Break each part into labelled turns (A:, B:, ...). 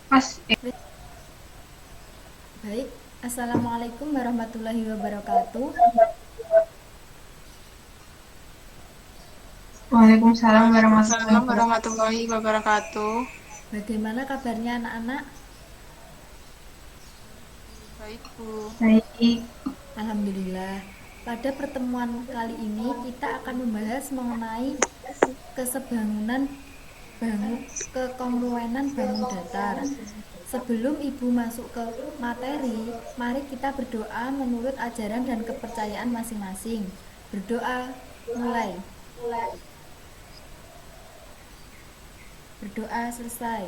A: Mas,
B: Baik, Assalamualaikum warahmatullahi wabarakatuh.
A: Waalaikumsalam warahmatullahi
C: Waalaikumsalam
A: wabarakatuh.
C: warahmatullahi wabarakatuh.
B: Bagaimana kabarnya anak-anak?
C: Baik, Bu.
A: Baik,
B: Alhamdulillah. Pada pertemuan kali ini kita akan membahas mengenai kesebangunan kekongruenan bangun datar. Sebelum Ibu masuk ke materi, mari kita berdoa menurut ajaran dan kepercayaan masing-masing. Berdoa, mulai. Berdoa selesai.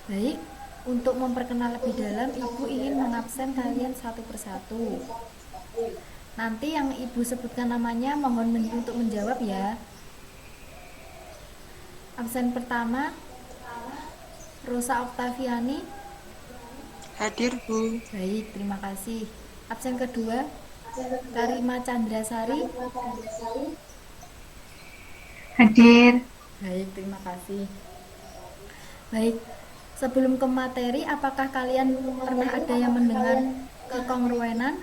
B: Baik, untuk memperkenal lebih dalam, Ibu ingin mengabsen kalian satu persatu. Nanti yang Ibu sebutkan namanya mohon untuk menjawab ya. Absen pertama, Rosa Oktaviani.
C: Hadir, Bu.
B: Baik, terima kasih. Absen kedua, Karima Chandrasari.
A: hadir.
B: Baik, terima kasih. Baik, sebelum ke materi, apakah kalian pernah ada yang mendengar kekongruenan?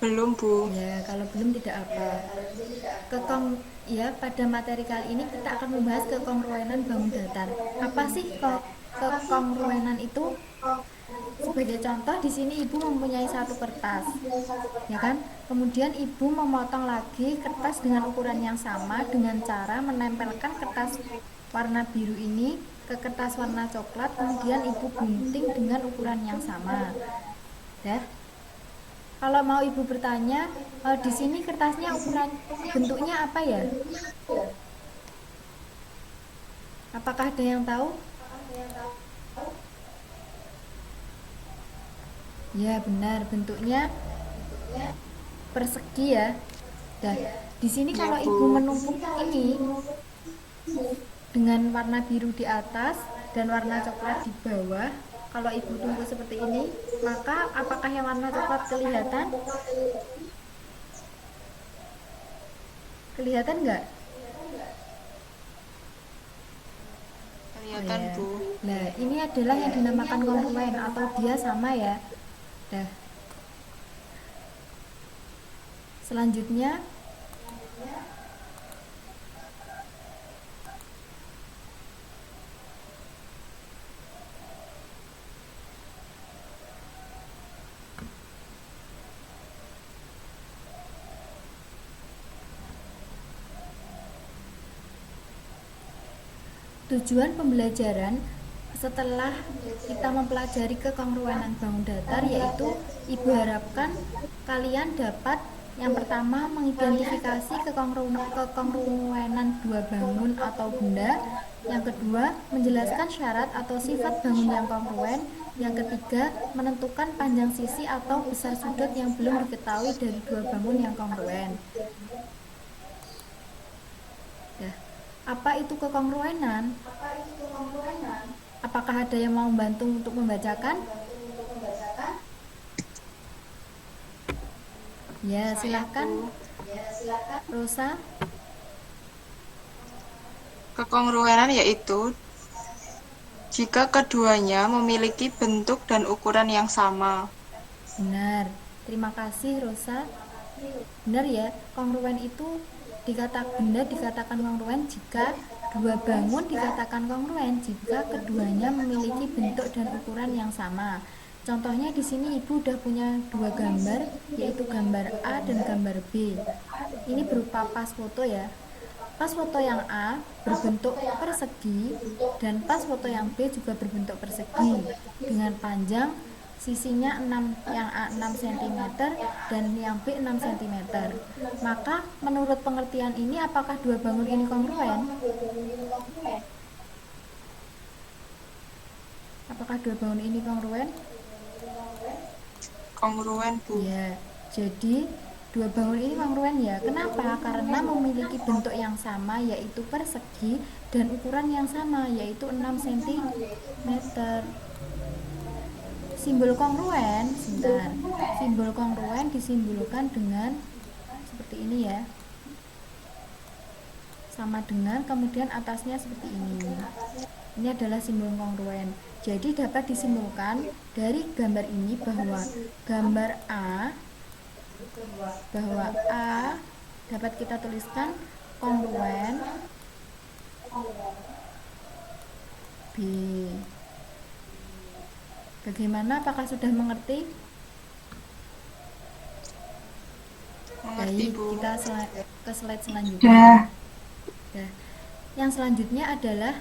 C: Belum, Bu.
B: Ya, kalau belum tidak apa. Ya, pada materi kali ini kita akan membahas kekongruenan bangun datar. Apa sih kekongruenan itu? Sebagai contoh, di sini Ibu mempunyai satu kertas, ya kan? Kemudian Ibu memotong lagi kertas dengan ukuran yang sama dengan cara menempelkan kertas warna biru ini ke kertas warna coklat, kemudian Ibu gunting dengan ukuran yang sama. Ya. Kalau mau Ibu bertanya, di sini kertasnya ukuran bentuknya apa ya? Apakah ada yang tahu? Ya, benar, bentuknya persegi ya. Dan di sini
C: Ya,
B: kalau Ibu
C: Bu.
B: menumpuk ini dengan warna biru di atas dan warna coklat di bawah, kalau Ibu tumpuk seperti ini, maka apakah yang warna coklat kelihatan? Kelihatan nggak? Oh
C: Kelihatan,
B: ya.
C: Bu.
B: Nah, ini adalah yang dinamakan kongruen atau dia sama ya. Dah. Selanjutnya, tujuan pembelajaran setelah kita mempelajari kekongruenan bangun datar yaitu Ibu harapkan kalian dapat yang pertama mengidentifikasi kekongruenan dua bangun atau benda, yang kedua menjelaskan syarat atau sifat bangun yang kongruen, yang ketiga menentukan panjang sisi atau besar sudut yang belum diketahui dari dua bangun yang kongruen. Ya. Apa itu kekongruenan? Apakah ada yang mau membantu untuk membacakan? Ya,
C: Saya,
B: silahkan
C: Bu.
B: Rosa.
C: Kekongruenan yaitu jika keduanya memiliki bentuk dan ukuran yang sama.
B: Benar. Terima kasih Rosa. Benar ya, kongruen itu benda dikatakan kongruen jika dua bangun dikatakan kongruen jika keduanya memiliki bentuk dan ukuran yang sama. Contohnya di sini Ibu udah punya dua gambar, yaitu gambar A dan gambar B. Ini berupa pas foto ya. Pas foto yang A berbentuk persegi dan pas foto yang B juga berbentuk persegi dengan panjang sisinya 6, yang A 6 cm dan yang B 6 cm. Maka menurut pengertian ini apakah dua bangun ini kongruen? Apakah dua bangun ini kongruen?
C: Kongruen, Bu.
B: Ya, jadi dua bangun ini kongruen ya. Kenapa? Karena memiliki bentuk yang sama yaitu persegi dan ukuran yang sama yaitu 6 cm. Simbol kongruen, sebentar. Simbol kongruen disimbolkan dengan seperti ini ya. sama dengan, kemudian atasnya seperti ini. Ini adalah simbol kongruen. Jadi dapat disimpulkan dari gambar ini bahwa gambar A dapat kita tuliskan kongruen B. Bagaimana? Apakah sudah mengerti?
C: Mengerti,
B: Baik,
C: Bu.
B: kita ke slide
A: Sudah.
B: selanjutnya. Nah, yang selanjutnya adalah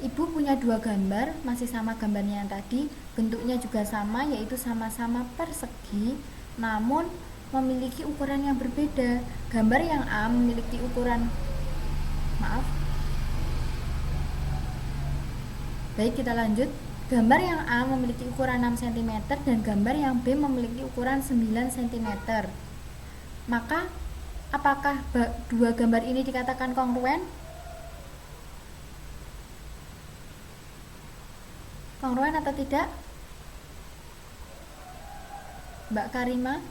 B: Ibu punya dua gambar, masih sama gambarnya yang tadi, bentuknya juga sama, yaitu sama-sama persegi, namun memiliki ukuran yang berbeda. Gambar yang A memiliki ukuran, maaf. Baik, kita lanjut. Gambar yang A memiliki ukuran 6 cm dan gambar yang B memiliki ukuran 9 cm. Maka, apakah dua gambar ini dikatakan kongruen? Kongruen atau tidak? Mbak Karima?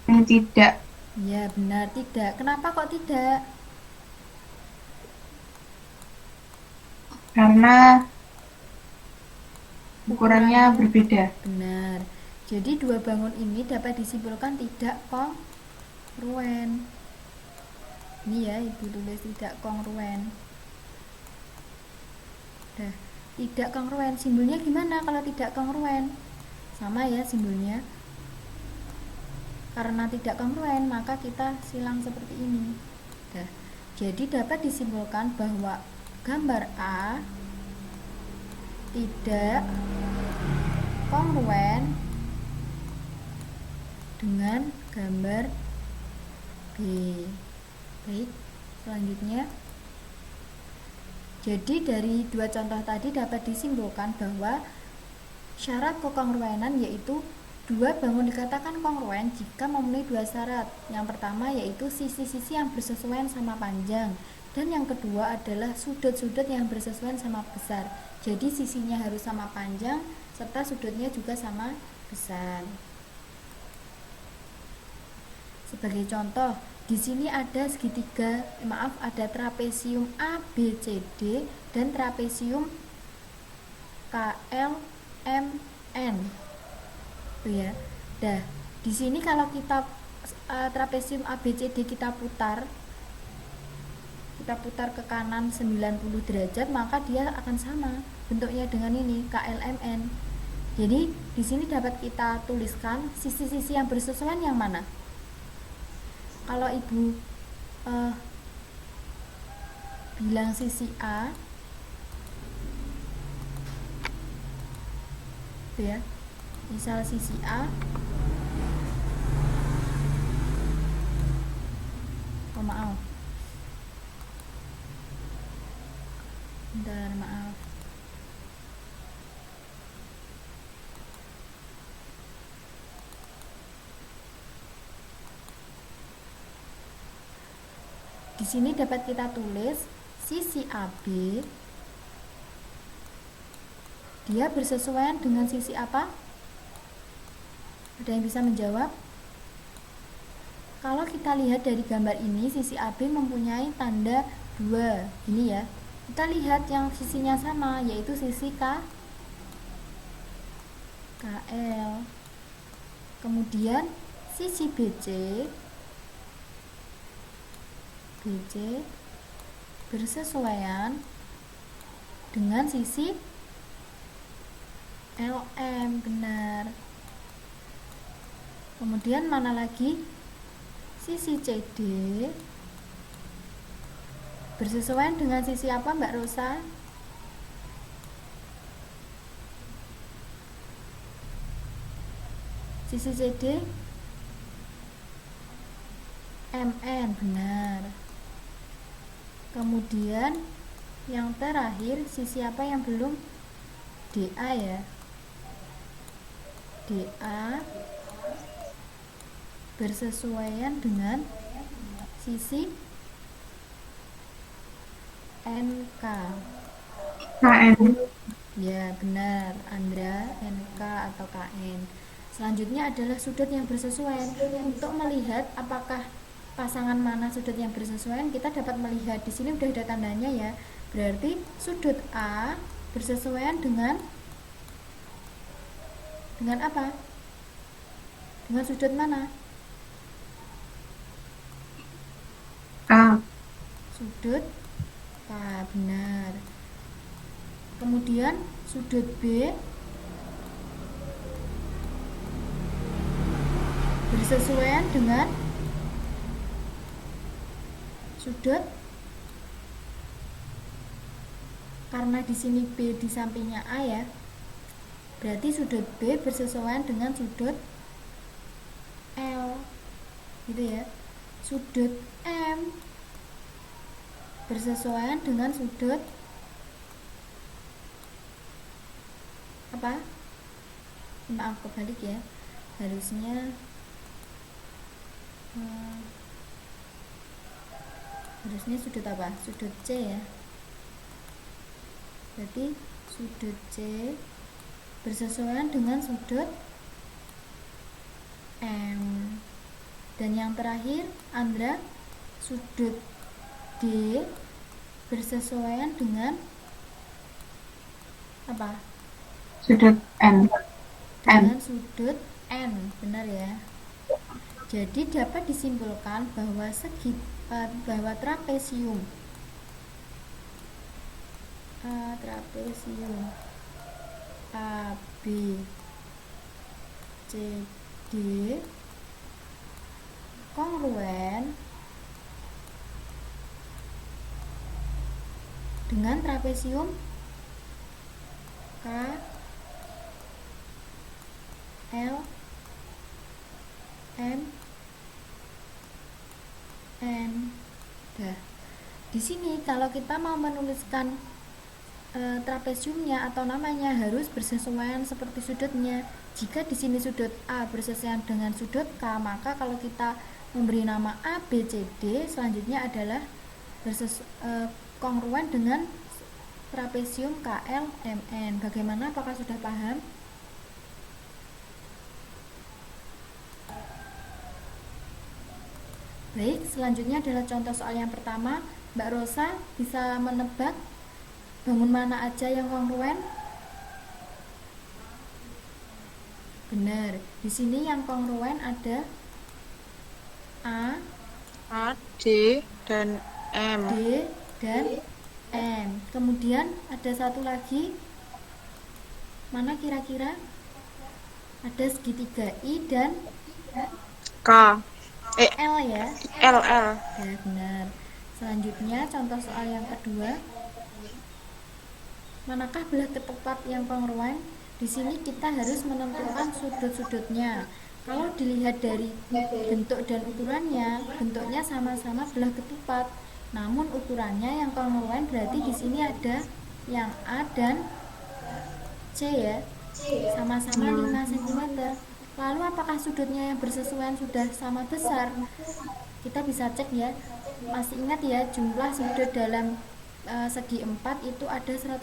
A: Tidak.
B: Ya, benar tidak. Kenapa kok tidak?
A: Karena ukurannya berbeda.
B: Benar. Jadi dua bangun ini dapat disimpulkan tidak kongruen. Ini ya, Ibu tulis tidak kongruen. Nah, tidak kongruen. Simbolnya gimana kalau tidak kongruen? Sama ya simbolnya. Karena tidak kongruen, maka kita silang seperti ini. Nah, jadi dapat disimpulkan bahwa gambar A tidak kongruen dengan gambar B. Baik, selanjutnya. Jadi dari dua contoh tadi dapat disimpulkan bahwa syarat kekongruenan yaitu dua bangun dikatakan kongruen jika memenuhi dua syarat. Yang pertama yaitu sisi-sisi yang bersesuaian sama panjang, dan yang kedua adalah sudut-sudut yang bersesuaian sama besar. Jadi sisinya harus sama panjang serta sudutnya juga sama besar. Sebagai contoh, di sini ada segitiga, ada trapesium ABCD dan trapesium KLMN. Tuh ya. Nah, di sini kalau kita trapesium ABCD kita putar ke kanan 90 derajat, maka dia akan sama bentuknya dengan ini KLMN. Jadi di sini dapat kita tuliskan sisi-sisi yang bersesuaian yang mana? Kalau Ibu bilang sisi A, ya, misal sisi A, maaf, bentar, maaf. Di sini dapat kita tulis sisi AB dia bersesuaian dengan sisi apa? Ada yang bisa menjawab? Kalau kita lihat dari gambar ini, sisi AB mempunyai tanda 2. Ini ya. Kita lihat yang sisinya sama, yaitu sisi KL. Kemudian sisi BC bersesuaian dengan sisi LM, benar. Kemudian mana lagi? Sisi CD bersesuaian dengan sisi apa, Mbak Rosa? Sisi CD MN, benar. Kemudian yang terakhir sisi apa yang belum? DA ya. DA bersesuaian dengan sisi NK.
A: KN.
B: Ya, benar, Andra, NK atau KN. Selanjutnya adalah sudut yang bersesuaian. Untuk melihat apakah pasangan mana sudut yang bersesuaian, kita dapat melihat di sini udah ada tandanya ya. Berarti sudut A bersesuaian dengan apa? Dengan sudut mana?
A: A.
B: Sudut K, benar. Kemudian sudut B bersesuaian dengan sudut, karena di sini B di sampingnya A ya, berarti sudut B bersesuaian dengan sudut L, gitu ya. Sudut M bersesuaian dengan sudut apa? Maaf, kebalik ya, harusnya sudut apa? Sudut C ya. Berarti sudut C bersesuaian dengan sudut M. Dan yang terakhir, Andra, sudut D bersesuaian dengan apa?
A: Sudut N.
B: Dengan sudut N, benar ya. Jadi dapat disimpulkan bahwa bahwa trapesium A B C D kongruen dengan trapesium K L M N. Nah, di sini kalau kita mau menuliskan trapesiumnya atau namanya harus bersesuaian seperti sudutnya. Jika di sini sudut A bersesuaian dengan sudut K, maka kalau kita memberi nama A, B, C, D, selanjutnya adalah kongruen dengan trapesium KL, MN. Bagaimana? Apakah sudah paham? Baik, selanjutnya adalah contoh soal yang pertama. Mbak Rosa bisa menebak bangun mana aja yang kongruen? Benar. Di sini yang kongruen ada A,
C: D, dan M.
B: D, dan M. Kemudian ada satu lagi. Mana kira-kira? Ada segitiga I dan
C: K.
B: L ya.
C: L.
B: Ya, benar. Selanjutnya contoh soal yang kedua. Manakah belah ketupat yang kongruen? Di sini kita harus menentukan sudut-sudutnya. Kalau dilihat dari bentuk dan ukurannya, bentuknya sama-sama belah ketupat. Namun ukurannya yang kongruen berarti di sini ada yang A dan C ya. Sama-sama 5 cm. Lalu apakah sudutnya yang bersesuaian sudah sama besar? Kita bisa cek ya. Masih ingat ya, jumlah sudut dalam segi 4 itu ada 180,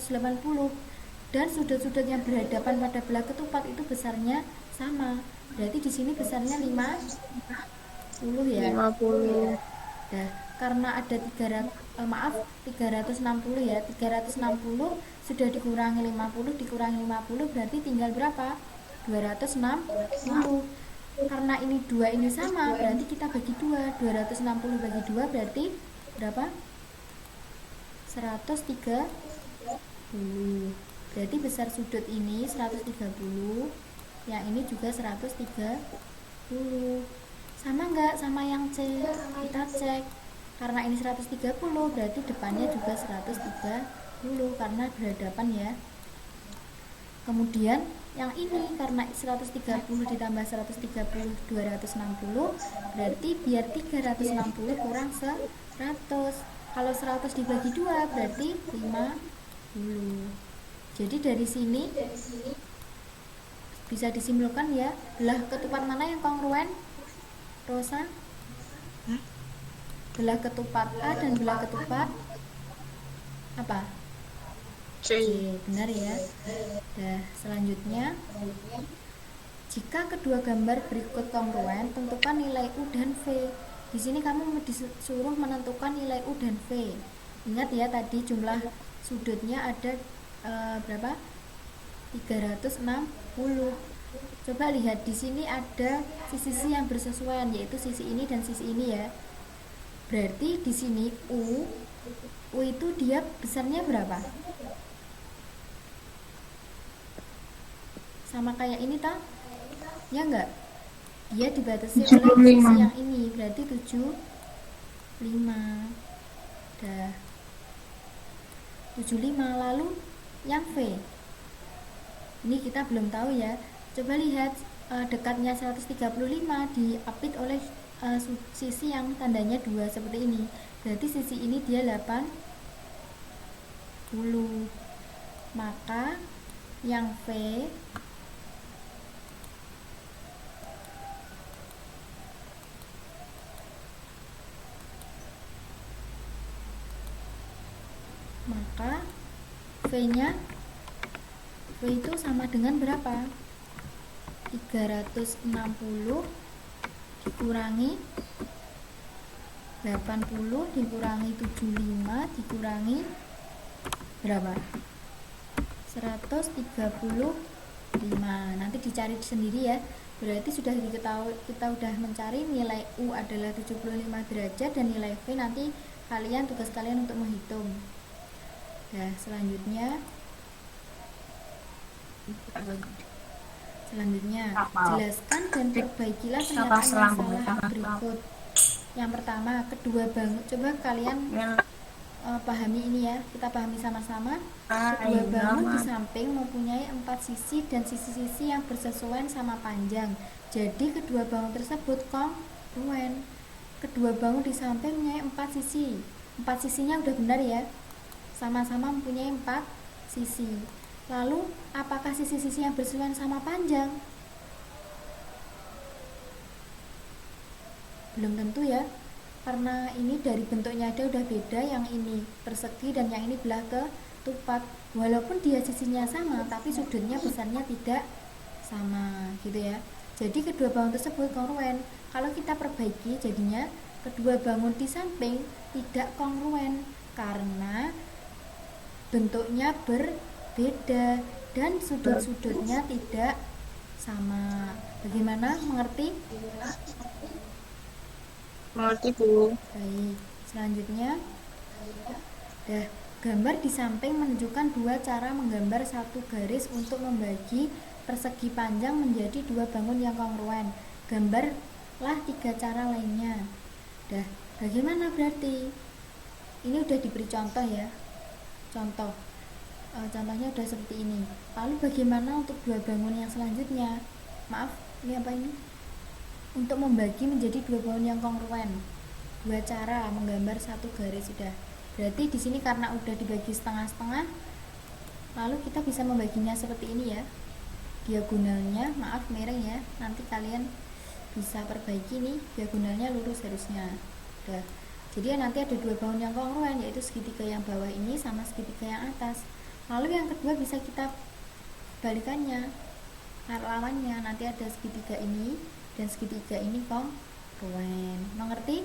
B: dan sudut-sudut yang berhadapan pada belah ketupat itu besarnya sama. Berarti di sini besarnya 50 ya.
C: 50.
B: Nah, karena ada 360 ya. 360 sudah dikurangi 50 berarti tinggal berapa? 260. Karena ini 2 ini sama, berarti kita bagi 2. 260 bagi 2 berarti berapa? 130. Berarti besar sudut ini 130, yang ini juga 130. Sama enggak sama yang C? Kita cek. Karena ini 130 berarti depannya juga 130 karena berhadapan ya. Kemudian yang ini karena 130 ditambah 130 260, berarti biar 360 kurang 100. Kalau 100 dibagi 2 berarti 50. Jadi dari sini bisa disimpulkan ya, belah ketupat mana yang kongruen? Rosa? Belah ketupat A dan belah ketupat apa?
C: C.
B: Benar ya. Nah, selanjutnya Jika kedua gambar berikut kongruen, tentukan nilai U dan V. Di sini kamu disuruh menentukan nilai U dan V. Ingat ya, tadi jumlah sudutnya ada berapa? 360. Coba lihat di sini ada sisi-sisi yang bersesuaian, yaitu sisi ini dan sisi ini ya. Berarti di sini U itu dia besarnya berapa? Sama kayak ini tak? Ya enggak? Dia dibatasi oleh
A: 75.
B: sisi yang ini, berarti 75. Dah. 75. Lalu yang V. Ini kita belum tahu ya. Coba lihat dekatnya 135 diapit oleh sisi yang tandanya 2 seperti ini. Berarti sisi ini dia 80. Maka yang V V-nya V itu sama dengan berapa? 360 dikurangi 80 dikurangi 75 dikurangi berapa? 135. Nanti dicari sendiri ya. Berarti sudah diketahui, kita udah mencari nilai U adalah 75 derajat dan nilai V nanti tugas kalian untuk menghitung. Nah, selanjutnya jelaskan dan perbaikilah pernyataan yang salah berikut. Yang pertama, kedua bangun. Coba kalian pahami ini ya, kita pahami sama-sama. Kedua bangun di samping mempunyai 4 sisi dan sisi-sisi yang bersesuaian sama panjang. Jadi kedua bangun tersebut kongruen. Kedua bangun di samping mempunyai 4 sisi. 4 sisinya udah benar ya, sama-sama mempunyai 4 sisi. Lalu apakah sisi-sisi yang bersesuaian sama panjang? Belum tentu ya, karena ini dari bentuknya aja udah beda, yang ini persegi dan yang ini belah ketupat. Walaupun dia sisinya sama, tapi sudutnya besarnya tidak sama gitu ya. Jadi kedua bangun tersebut kongruen. Kalau kita perbaiki jadinya kedua bangun di samping tidak kongruen karena bentuknya berbeda dan sudut-sudutnya tidak sama. Bagaimana? Mengerti?
C: Mengerti, Bu.
B: Baik, selanjutnya gambar di samping menunjukkan dua cara menggambar satu garis untuk membagi persegi panjang menjadi dua bangun yang kongruen. Gambarlah 3 cara lainnya. Bagaimana berarti? Ini udah diberi contoh ya. Contohnya udah seperti ini. Lalu bagaimana untuk dua bangun yang selanjutnya? Maaf, ini apa ini? Untuk membagi menjadi dua bangun yang kongruen. 2 cara menggambar satu garis sudah. Berarti di sini karena udah dibagi setengah-setengah, lalu kita bisa membaginya seperti ini ya. Diagonalnya, maaf miring ya. Nanti kalian bisa perbaiki nih, diagonalnya lurus harusnya. Jadi nanti ada dua bangun yang kongruen, yaitu segitiga yang bawah ini sama segitiga yang atas. Lalu yang kedua bisa kita balikannya, lawannya. Nanti ada segitiga ini dan segitiga ini kongruen. Mengerti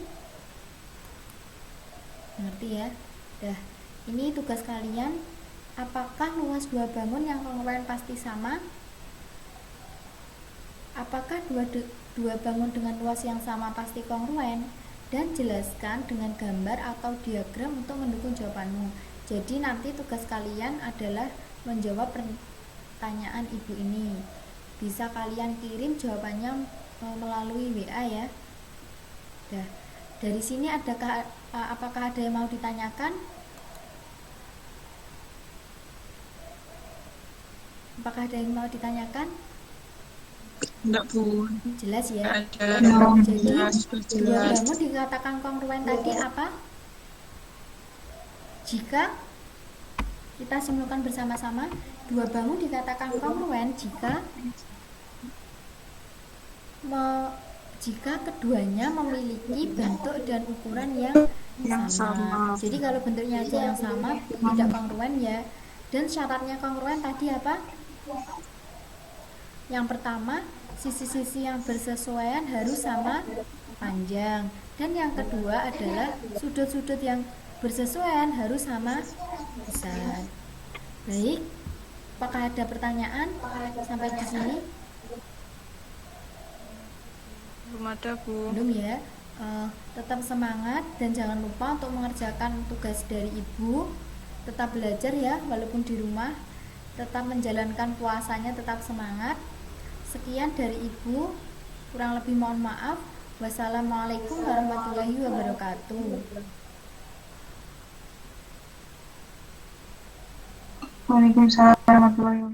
B: ya? Ini tugas kalian. Apakah luas dua bangun yang kongruen pasti sama? Apakah dua bangun dengan luas yang sama pasti kongruen? Dan jelaskan dengan gambar atau diagram untuk mendukung jawabanmu. Jadi nanti tugas kalian adalah menjawab pertanyaan ibu ini. Bisa kalian kirim jawabannya melalui WA ya. Dari sini apakah ada yang mau ditanyakan? Apakah ada yang mau ditanyakan?
C: Enggak, Bu.
B: Jelas ya.
C: Ada.
B: Jadi dua
C: Jelas.
B: bangun dikatakan kongruen tadi apa? Jika kita simpulkan bersama-sama, dua bangun dikatakan kongruen jika keduanya memiliki bentuk dan ukuran yang sama. Jadi kalau bentuknya aja yang sama tidak kongruen ya. Dan syaratnya kongruen tadi apa? Yang pertama, sisi-sisi yang bersesuaian harus sama panjang. Dan yang kedua adalah sudut-sudut yang bersesuaian harus sama besar. Baik, apakah ada pertanyaan sampai di sini?
C: Belum ada, Bu.
B: Belum ya. Tetap semangat dan jangan lupa untuk mengerjakan tugas dari ibu. Tetap belajar ya walaupun di rumah. Tetap menjalankan puasanya, tetap semangat. Sekian dari ibu, kurang lebih mohon maaf. Wassalamualaikum warahmatullahi wabarakatuh.
A: Waalaikumsalam warahmatullahi wabarakatuh.